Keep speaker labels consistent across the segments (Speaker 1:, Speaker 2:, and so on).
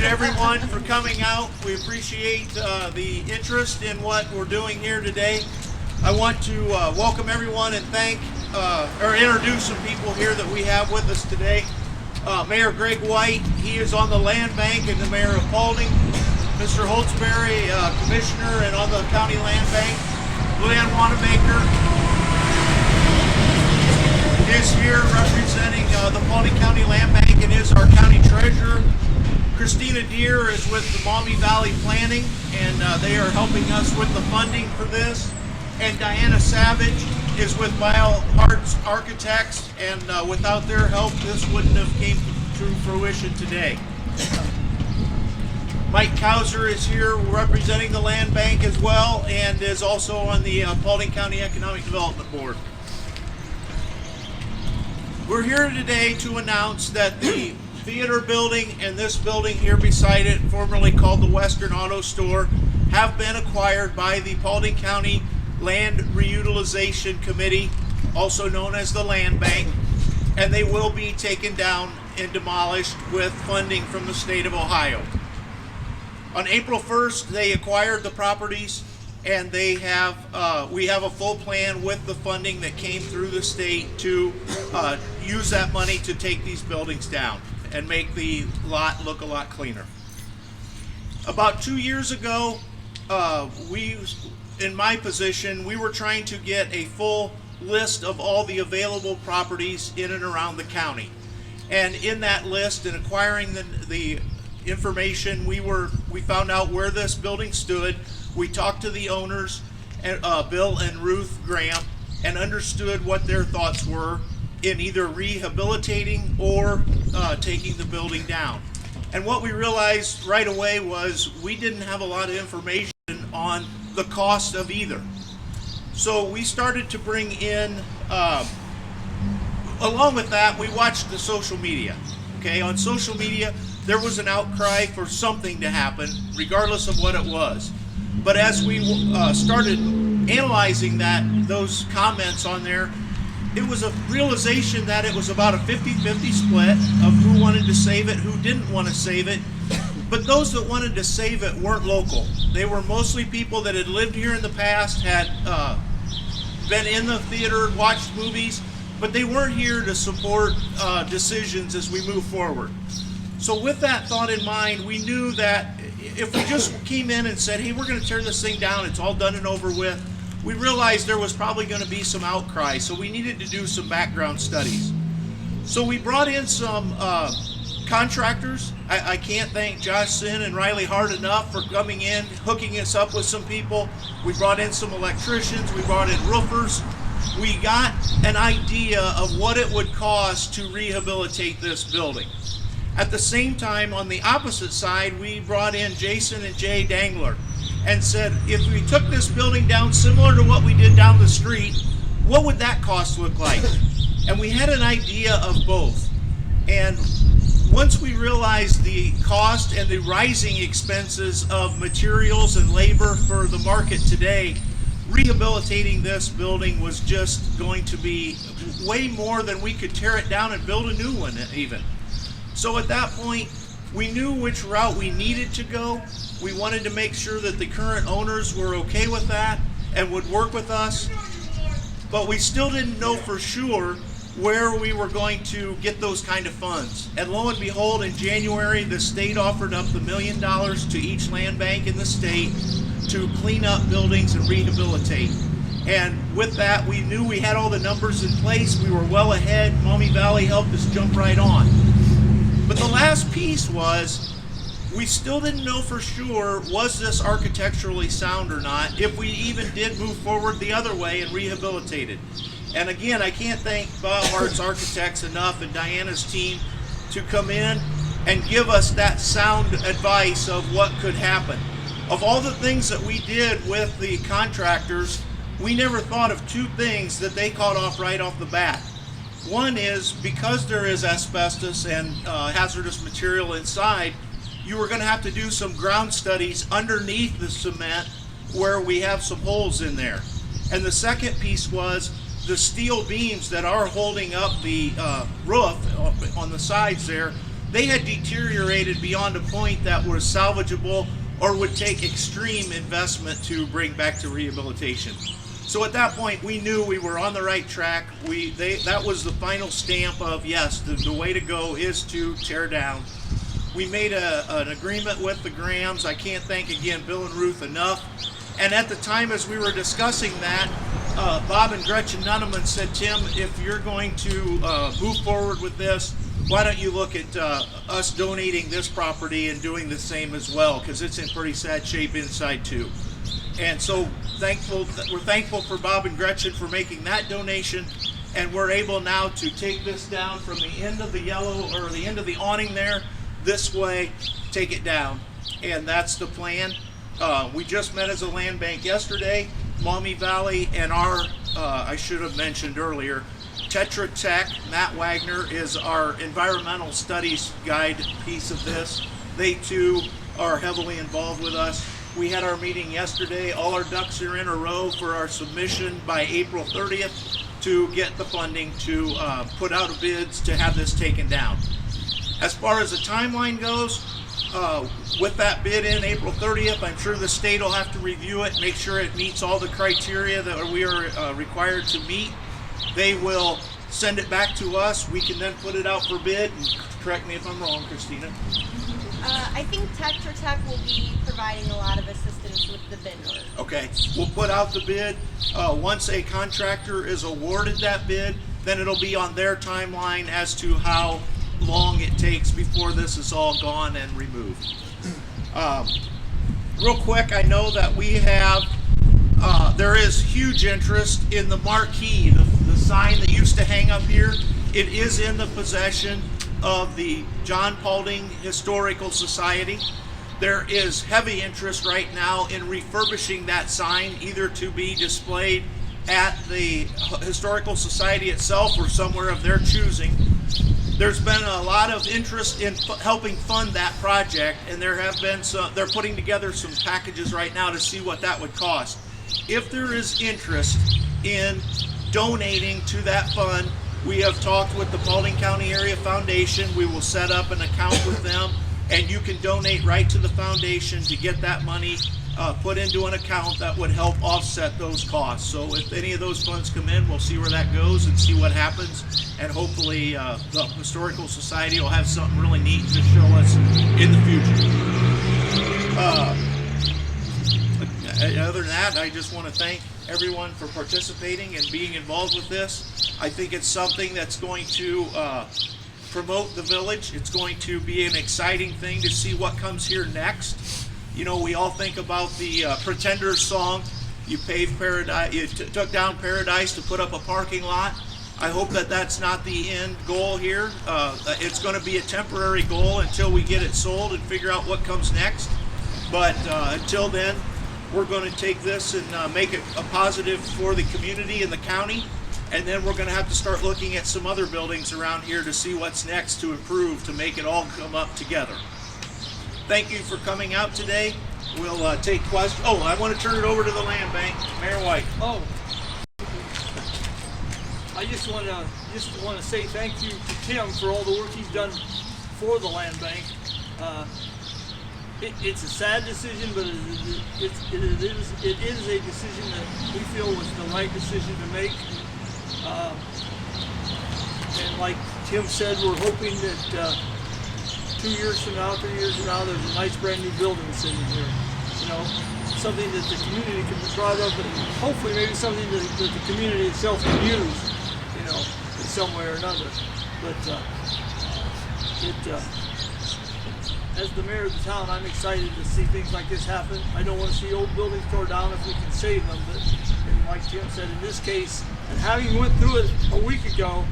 Speaker 1: everyone for coming out. We appreciate the interest in what we're doing here today. I want to welcome everyone and thank or introduce some people here that we have with us today. Mayor Greg White, he is on the Landbank and the Mayor of Paulding. Mr. Holtzberry, Commissioner and on the County Land Bank. Luann Wanamaker is here representing the Paulding County Land Bank and is our County Treasurer. Christina Deere is with the Maumee Valley Planning, and they are helping us with the funding for this. And Diana Savage is with BioHearts Architects, and without their help, this wouldn't have came to fruition today. Mike Kauser is here representing the Land Bank as well, and is also on the Paulding County Economic Development Board. We're here today to announce that the theater building and this building here beside it, formerly called the Western Auto Store, have been acquired by the Paulding County Land Reutilization Committee, also known as the Land Bank, and they will be taken down and demolished with funding from the state of Ohio. On April 1st, they acquired the properties, and they have we have a full plan with the funding that came through the state to use that money to take these buildings down and make the lot look a lot cleaner. About 2 years ago, in my position, we were trying to get a full list of all the available properties in and around the county. And in that list and acquiring the information, we found out where this building stood. We talked to the owners, Bill and Ruth Graham, and understood what their thoughts were in either rehabilitating or taking the building down. And what we realized right away was we didn't have a lot of information on the cost of either. So we started to bring in, along with that, we watched the social media. Okay, on social media, there was an outcry for something to happen, regardless of what it was. But as we started analyzing those comments on there, it was a realization that it was about a 50-50 split of who wanted to save it, who didn't want to save it. But those that wanted to save it weren't local. They were mostly people that had lived here in the past, had been in the theater, watched movies, but they weren't here to support decisions as we move forward. So with that thought in mind, we knew that if we just came in and said, hey, we're going to tear this thing down, it's all done and over with, we realized there was probably going to be some outcry, so we needed to do some background studies. So we brought in some contractors. I can't thank Josh Sin and Riley Hart enough for coming in, hooking us up with some people. We brought in some electricians, we brought in roofers. We got an idea of what it would cost to rehabilitate this building. At the same time, on the opposite side, we brought in Jason and Jay Dangler and said, if we took this building down similar to what we did down the street, what would that cost look like? And we had an idea of both. And once we realized the cost and the rising expenses of materials and labor for the market today, rehabilitating this building was just going to be way more than we could tear it down and build a new one even. So at that point, we knew which route we needed to go. We wanted to make sure that the current owners were okay with that and would work with us, but we still didn't know for sure where we were going to get those kind of funds. And lo and behold, in January, the state offered up the $1 million to each land bank in the state to clean up buildings and rehabilitate. And with that, we knew we had all the numbers in place. We were well ahead. Maumee Valley helped us jump right on. But the last piece was, we still didn't know for sure, was this architecturally sound or not, if we even did move forward the other way and rehabilitate it. And again, I can't thank BioHearts Architects enough and Diana's team to come in and give us that sound advice of what could happen. Of all the things that we did with the contractors, we never thought of two things that they caught off right off the bat. One is, because there is asbestos and hazardous material inside, you were going to have to do some ground studies underneath the cement where we have some holes in there. And the second piece was the steel beams that are holding up the roof on the sides there they had deteriorated beyond a point that was salvageable or would take extreme investment to bring back to rehabilitation. So at that point, we knew we were on the right track. That was the final stamp of, yes, the way to go is to tear down. We made an agreement with the Grahams. I can't thank, again, Bill and Ruth enough. And at the time, as we were discussing that, Bob and Gretchen Nunneman said, Tim, if you're going to move forward with this, why don't you look at us donating this property and doing the same as well, because it's in pretty sad shape inside too. And so we're thankful for Bob and Gretchen for making that donation, and we're able now to take this down from the end of the yellow, or the end of the awning there, this way, take it down. And that's the plan. We just met as a land bank yesterday. Maumee Valley and our, I should have mentioned earlier, Tetra Tech, Matt Wagner, is our environmental studies guide piece of this. They too are heavily involved with us. We had our meeting yesterday. All our ducks are in a row for our submission by April 30th to get the funding to put out bids to have this taken down. As far as the timeline goes, with that bid in April 30th, I'm sure the state will have to review it, make sure it meets all the criteria that we are required to meet. They will send it back to us. We can then put it out for bid. And correct me if I'm wrong, Christina.
Speaker 2: I think Tetra Tech will be providing a lot of assistance with the bid work.
Speaker 1: Okay, we'll put out the bid. Once a contractor is awarded that bid, then it'll be on their timeline as to how long it takes before this is all gone and removed. Real quick, I know that we have, there is huge interest in the marquee, the sign that used to hang up here. It is in the possession of the John Paulding Historical Society. There is heavy interest right now in refurbishing that sign, either to be displayed at the Historical Society itself or somewhere of their choosing. There's been a lot of interest in helping fund that project, and there have been some, they're putting together some packages right now to see what that would cost. If there is interest in donating to that fund, we have talked with the Paulding County Area Foundation. We will set up an account with them, and you can donate right to the foundation to get that money put into an account that would help offset those costs. So if any of those funds come in, we'll see where that goes and see what happens, and hopefully the Historical Society will have something really neat to show us in the future. Other than that, I just want to thank everyone for participating and being involved with this. I think it's something that's going to promote the village. It's going to be an exciting thing to see what comes here next. You know, we all think about the Pretenders song. You paved paradise, you took down paradise to put up a parking lot. I hope that that's not the end goal here. It's going to be a temporary goal until we get it sold and figure out what comes next. But until then, we're going to take this and make it a positive for the community and the county. And then we're going to have to start looking at some other buildings around here to see what's next to improve to make it all come up together. Thank you for coming out today. We'll take questions. Oh, I want to turn it over to the land bank. Mayor White.
Speaker 3: Oh, I just want to say thank you to Tim for all the work he's done for the land bank. It's a sad decision, but it is a decision that we feel was the right decision to make. And like Tim said, we're hoping that 2 years from now, 3 years from now, there's a nice brand new building sitting here. You know, something that the community can be proud of, and hopefully maybe something that the community itself can use, you know, in some way or another. But as the mayor of the town, I'm excited to see things like this happen. I don't want to see old buildings torn down if we can save them. But and like Tim said, in this case, and having went through it a week ago,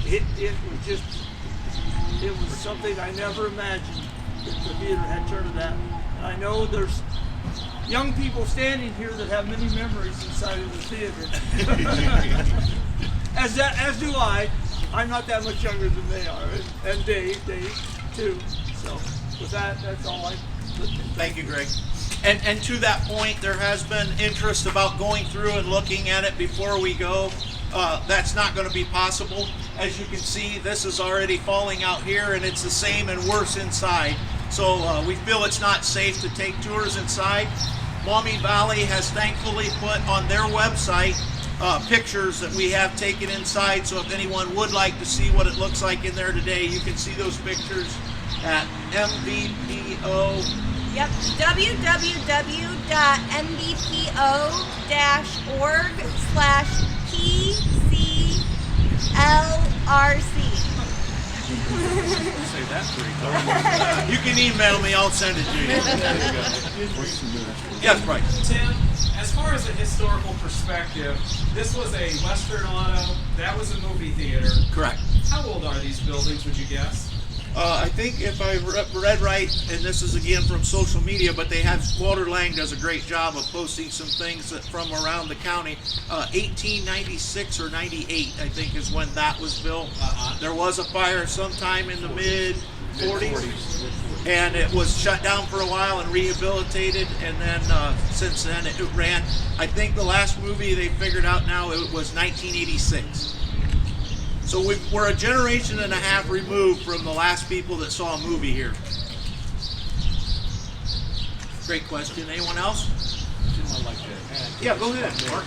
Speaker 3: it was something I never imagined that the theater had turned to that. And I know there's young people standing here that have many memories inside of the theater. as do I. I'm not that much younger than they are, and Dave too. So with that, that's all I.
Speaker 1: Thank you, Greg. And to that point, there has been interest about going through and looking at it before we go. That's not going to be possible. As you can see, this is already falling out here, and it's the same and worse inside. So we feel it's not safe to take tours inside. Maumee Valley has thankfully put on their website pictures that we have taken inside, so if anyone would like to see what it looks like in there today, you can see those pictures at MVPO.
Speaker 2: Yep, www.ndpo.org/PCLRC.
Speaker 4: Say that 3 times.
Speaker 1: You can email me, I'll send it to you. Yes, Bryce.
Speaker 5: Tim, as far as a historical perspective, this was a Western Auto, that was a movie theater.
Speaker 1: Correct.
Speaker 5: How old are these buildings, would you guess?
Speaker 1: I think if I read right, and this is again from social media, but they have, Walter Lang does a great job of posting some things that from around the county. 1896 or 98, I think, is when that was built. There was a fire sometime in the mid 40s, and it was shut down for a while and rehabilitated, and then since then it ran. I think the last movie they figured out now, it was 1986. So we're a generation and a half removed from the last people that saw a movie here. Great question. Anyone else?
Speaker 4: I'd like to add.
Speaker 1: Yeah, go ahead, Mark.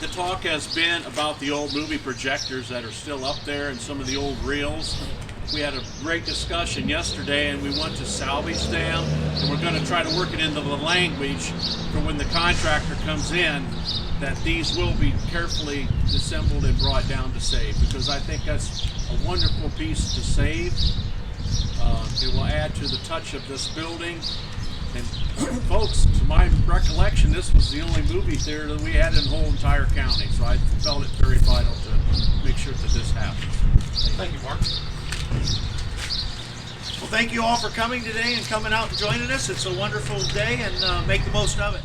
Speaker 4: The talk has been about the old movie projectors that are still up there and some of the old reels. We had a great discussion yesterday, and we want to salvage them, and we're going to try to work it into the language for when the contractor comes in, that these will be carefully disassembled and brought down to save, because I think that's a wonderful piece to save. It will add to the touch of this building. And folks, to my recollection, this was the only movie theater that we had in the whole entire county, so I felt it very vital to make sure that this happens.
Speaker 1: Thank you, Mark. Well, thank you all for coming today and coming out and joining us. It's a wonderful day, and make the most of it.